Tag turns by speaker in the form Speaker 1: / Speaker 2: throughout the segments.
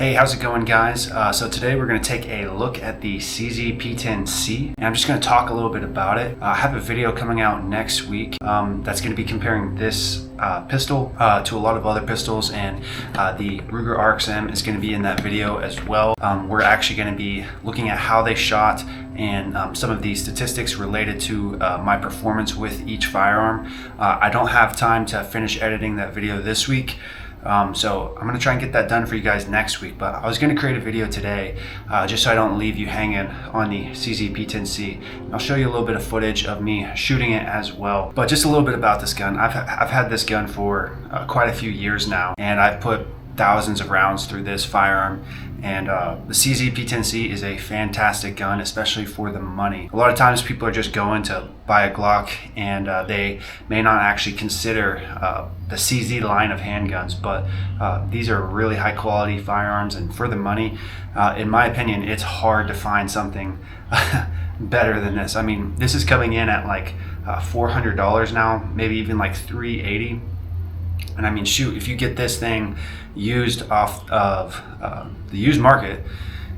Speaker 1: Hey, how's it going, guys? So today we're going to take a look at the CZ P10 C, and I'm just going to talk a little bit about it. I have a video coming out next week that's going to be comparing this pistol to a lot of other pistols, and the Ruger RXM is going to be in that video as well. We're actually going to be looking at how they shot and some of the statistics related to my performance with each firearm. I don't have time to finish editing that video this week. So I'm going to try and get that done for you guys next week, but I was going to create a video today just so I don't leave you hanging on the CZ P10 C. I'll show you a little bit of footage of me shooting it as well. But just a little bit about this gun. I've had this gun for quite a few years now, and I've put thousands of rounds through this firearm. And the CZ P10 C is a fantastic gun, especially for the money. A lot of times people are just going to buy a Glock and they may not actually consider the CZ line of handguns, but these are really high quality firearms, and for the money, in my opinion, it's hard to find something better than this. I mean, this is coming in at like $400 now, maybe even like $380. And I mean, shoot, if you get this thing used off of the used market,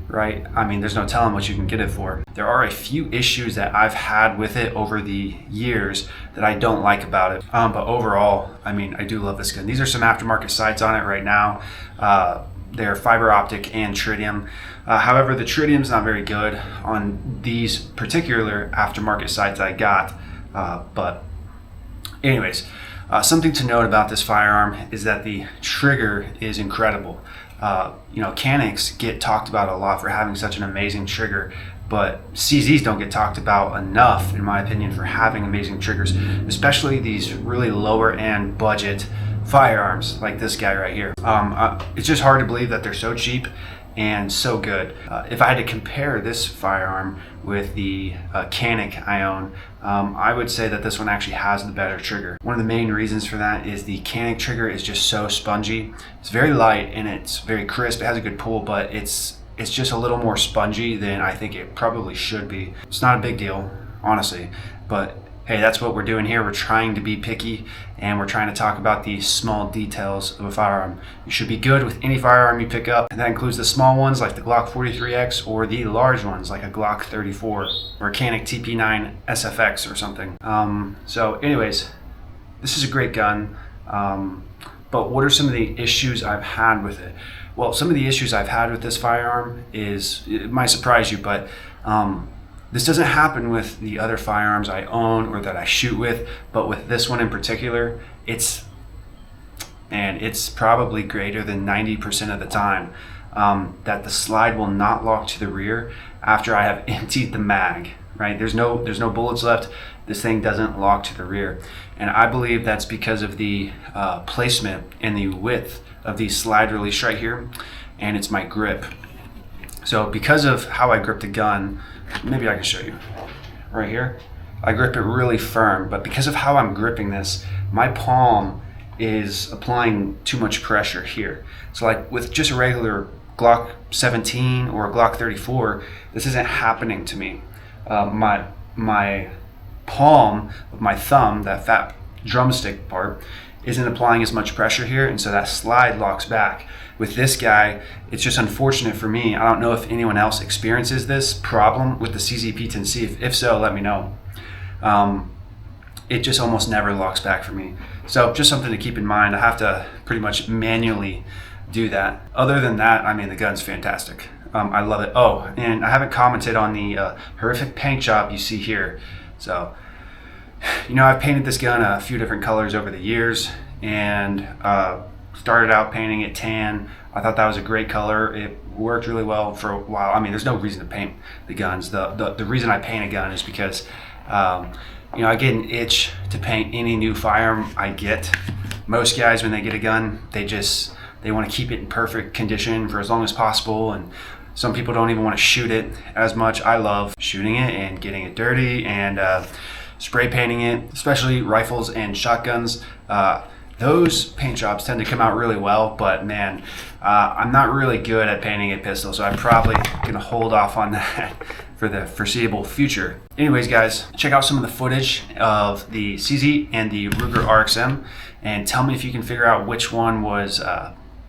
Speaker 1: right? I mean, there's no telling what you can get it for. There are a few issues that I've had with it over the years that I don't like about it. But overall, I mean, I do love this gun. These are some aftermarket sights on it right now. They're fiber optic and tritium. However, the tritium's not very good on these particular aftermarket sights I got. But anyways, something to note about this firearm is that the trigger is incredible. You know, Canics get talked about a lot for having such an amazing trigger, but CZs don't get talked about enough, in my opinion, for having amazing triggers, especially these really lower end budget firearms like this guy right here. It's just hard to believe that they're so cheap and so good. If I had to compare this firearm with the Canic I own, I would say that this one actually has the better trigger. One of the main reasons for that is the Canic trigger is just so spongy. It's very light and it's very crisp. It has a good pull, but it's just a little more spongy than I think it probably should be. It's not a big deal, honestly, but hey, that's what we're doing here. We're trying to be picky, and we're trying to talk about the small details of a firearm. You should be good with any firearm you pick up, and that includes the small ones like the Glock 43X or the large ones like a Glock 34 or a Canic TP9 SFX or something. So anyways, this is a great gun, but what are some of the issues I've had with it? Well, some of the issues I've had with this firearm is, it might surprise you, but this doesn't happen with the other firearms I own or that I shoot with, but with this one in particular, it's probably greater than 90% of the time that the slide will not lock to the rear after I have emptied the mag, right? There's no bullets left. This thing doesn't lock to the rear. And I believe that's because of the placement and the width of the slide release right here, and it's my grip. So because of how I grip the gun, maybe I can show you right here. I grip it really firm, but because of how I'm gripping this, my palm is applying too much pressure here. So like with just a regular Glock 17 or a Glock 34, this isn't happening to me. My palm of my thumb, that fat drumstick part, isn't applying as much pressure here, and so that slide locks back. With this guy, it's just unfortunate for me. I don't know if anyone else experiences this problem with the CZ P10 C. If so, let me know. It just almost never locks back for me. So just something to keep in mind. I have to pretty much manually do that. Other than that, I mean, the gun's fantastic. I love it. Oh, and I haven't commented on the horrific paint job you see here. So, you know, I've painted this gun a few different colors over the years, and started out painting it tan. I thought that was a great color. It worked really well for a while. I mean, there's no reason to paint the guns. The reason I paint a gun is because you know, I get an itch to paint any new firearm I get. Most guys, when they get a gun, they want to keep it in perfect condition for as long as possible, and some people don't even want to shoot it as much. I love shooting it and getting it dirty and spray painting it, especially rifles and shotguns. Those paint jobs tend to come out really well, but man, I'm not really good at painting a pistol, so I'm probably gonna hold off on that for the foreseeable future. Anyways, guys, check out some of the footage of the CZ and the Ruger RXM, and tell me if you can figure out which one was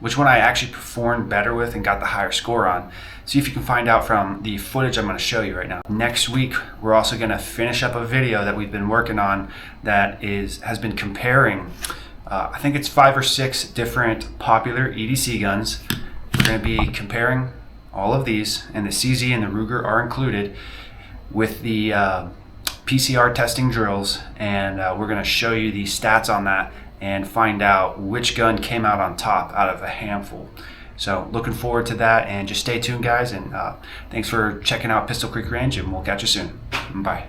Speaker 1: which one I actually performed better with and got the higher score on. See if you can find out from the footage I'm going to show you right now. Next week, we're also going to finish up a video that we've been working on that has been comparing, I think it's 5 or 6 different popular EDC guns. We're going to be comparing all of these, and the CZ and the Ruger are included, with the PCR testing drills, and we're going to show you the stats on that and find out which gun came out on top out of a handful. So looking forward to that, and just stay tuned, guys, and thanks for checking out Pistol Creek Range, and we'll catch you soon. Bye.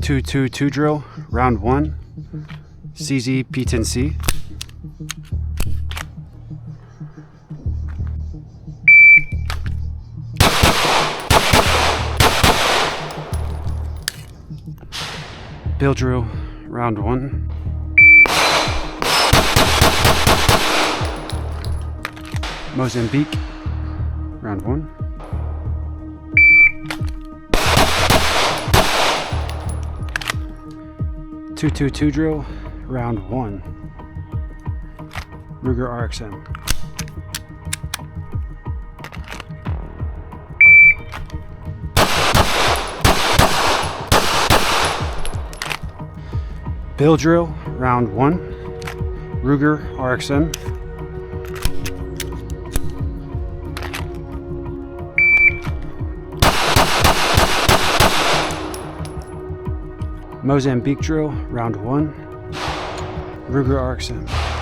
Speaker 1: Two drill, round 1, CZ P10 C. Bill drill, round 1. Mozambique, round 1. Two drill, round 1. Ruger RXM. Bill drill, round 1. Ruger RXM. Mozambique drill, round 1. Ruger RXM.